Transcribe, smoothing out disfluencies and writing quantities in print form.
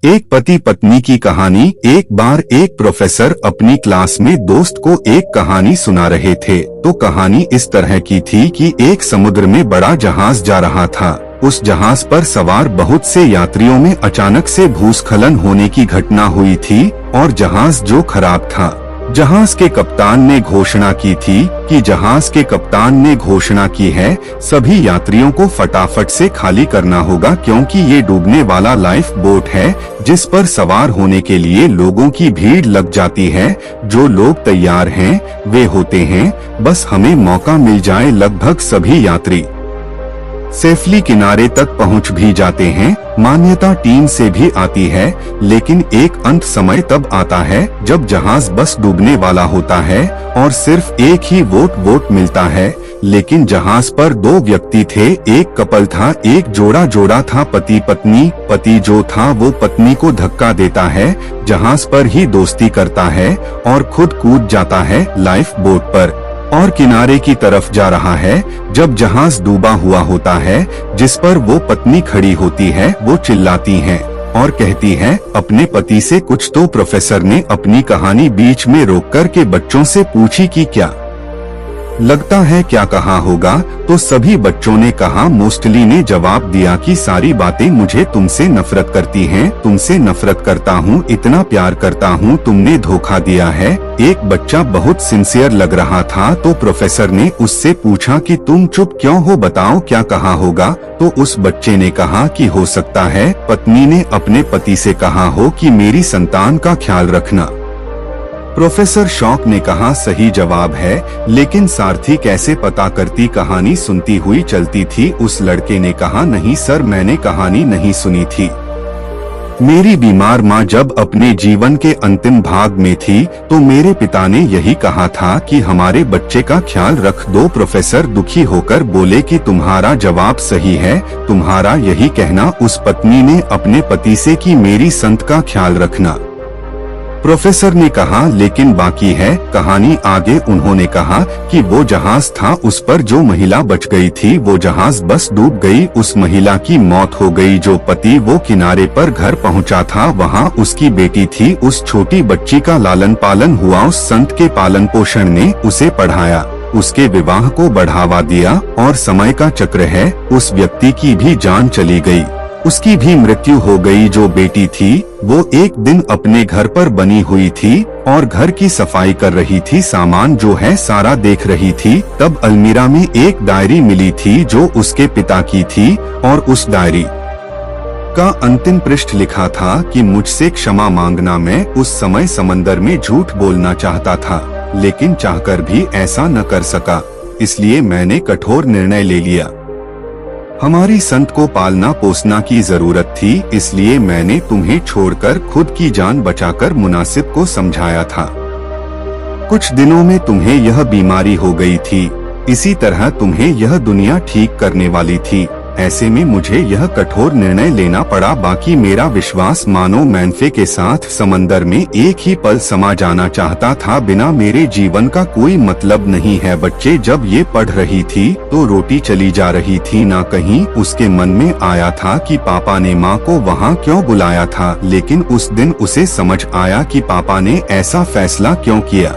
एक पति पत्नी की कहानी। एक बार एक प्रोफेसर अपनी क्लास में दोस्त को एक कहानी सुना रहे थे। तो कहानी इस तरह की थी कि एक समुद्र में बड़ा जहाज जा रहा था। उस जहाज पर सवार बहुत से यात्रियों में अचानक से भूस्खलन होने की घटना हुई थी और जहाज जो खराब था। जहाज के कप्तान ने घोषणा की थी कि जहाज के कप्तान ने घोषणा की है सभी यात्रियों को फटाफट से खाली करना होगा, क्योंकि ये डूबने वाला लाइफ बोट है जिस पर सवार होने के लिए लोगों की भीड़ लग जाती है। जो लोग तैयार हैं वे होते हैं, बस हमें मौका मिल जाए। लगभग सभी यात्री सेफली किनारे तक पहुंच भी जाते हैं। मान्यता टीम से भी आती है, लेकिन एक अंत समय तब आता है जब जहाज बस डूबने वाला होता है और सिर्फ एक ही वोट मिलता है। लेकिन जहाज पर दो व्यक्ति थे, एक कपल था, एक जोड़ा था, पति पत्नी। पति जो था वो पत्नी को धक्का देता है, जहाज पर ही दोस्ती करता है और खुद कूद जाता है लाइफ बोट पर और किनारे की तरफ जा रहा है। जब जहाज डूबा हुआ होता है, जिस पर वो पत्नी खड़ी होती है, वो चिल्लाती है और कहती है अपने पति से कुछ। तो प्रोफेसर ने अपनी कहानी बीच में रोककर के बच्चों से पूछी कि क्या लगता है क्या कहा होगा। तो सभी बच्चों ने कहा, मोस्टली ने जवाब दिया कि सारी बातें मुझे तुमसे नफरत करती हैं, तुमसे नफरत करता हूँ, इतना प्यार करता हूँ, तुमने धोखा दिया है। एक बच्चा बहुत सिंसियर लग रहा था, तो प्रोफेसर ने उससे पूछा कि तुम चुप क्यों हो, बताओ क्या कहा होगा। तो उस बच्चे ने कहा कि हो सकता है पत्नी ने अपने पति से कहा हो कि मेरी संतान का ख्याल रखना। प्रोफेसर शौक ने कहा, सही जवाब है, लेकिन सारथी कैसे पता करती। कहानी सुनती हुई चलती थी। उस लड़के ने कहा, नहीं सर, मैंने कहानी नहीं सुनी थी। मेरी बीमार माँ जब अपने जीवन के अंतिम भाग में थी तो मेरे पिता ने यही कहा था कि हमारे बच्चे का ख्याल रख दो। प्रोफेसर दुखी होकर बोले कि तुम्हारा जवाब सही है, तुम्हारा यही कहना उस पत्नी ने अपने पति से कि मेरी संत का ख्याल रखना। प्रोफेसर ने कहा, लेकिन बाकी है कहानी आगे। उन्होंने कहा कि वो जहाज था, उस पर जो महिला बच गई थी, वो जहाज बस डूब गई। उस महिला की मौत हो गई। जो पति वो किनारे पर घर पहुंचा था, वहां उसकी बेटी थी। उस छोटी बच्ची का लालन पालन हुआ। उस संत के पालन पोषण ने उसे पढ़ाया, उसके विवाह को बढ़ावा दिया और समय का चक्र है। उस व्यक्ति की भी जान चली गई, उसकी भी मृत्यु हो गई। जो बेटी थी वो एक दिन अपने घर पर बनी हुई थी और घर की सफाई कर रही थी, सामान जो है सारा देख रही थी। तब अलमीरा में एक डायरी मिली थी जो उसके पिता की थी और उस डायरी का अंतिम पृष्ठ लिखा था कि मुझसे क्षमा मांगना, मैं उस समय समंदर में झूठ बोलना चाहता था, लेकिन चाहकर भी ऐसा न कर सका, इसलिए मैंने कठोर निर्णय ले लिया। हमारी संत को पालना पोसना की जरूरत थी, इसलिए मैंने तुम्हें छोड़कर खुद की जान बचाकर मुनासिब को समझाया था। कुछ दिनों में तुम्हें यह बीमारी हो गई थी, इसी तरह तुम्हें यह दुनिया ठीक करने वाली थी। ऐसे में मुझे यह कठोर निर्णय लेना पड़ा। बाकी मेरा विश्वास मानो मैनफे के साथ समंदर में एक ही पल समा जाना चाहता था। बिना मेरे जीवन का कोई मतलब नहीं है। बच्चे जब ये पढ़ रही थी तो रोटी चली जा रही थी ना कहीं। उसके मन में आया था कि पापा ने माँ को वहाँ क्यों बुलाया था, लेकिन उस दिन उसे समझ आया कि पापा ने ऐसा फैसला क्यों किया।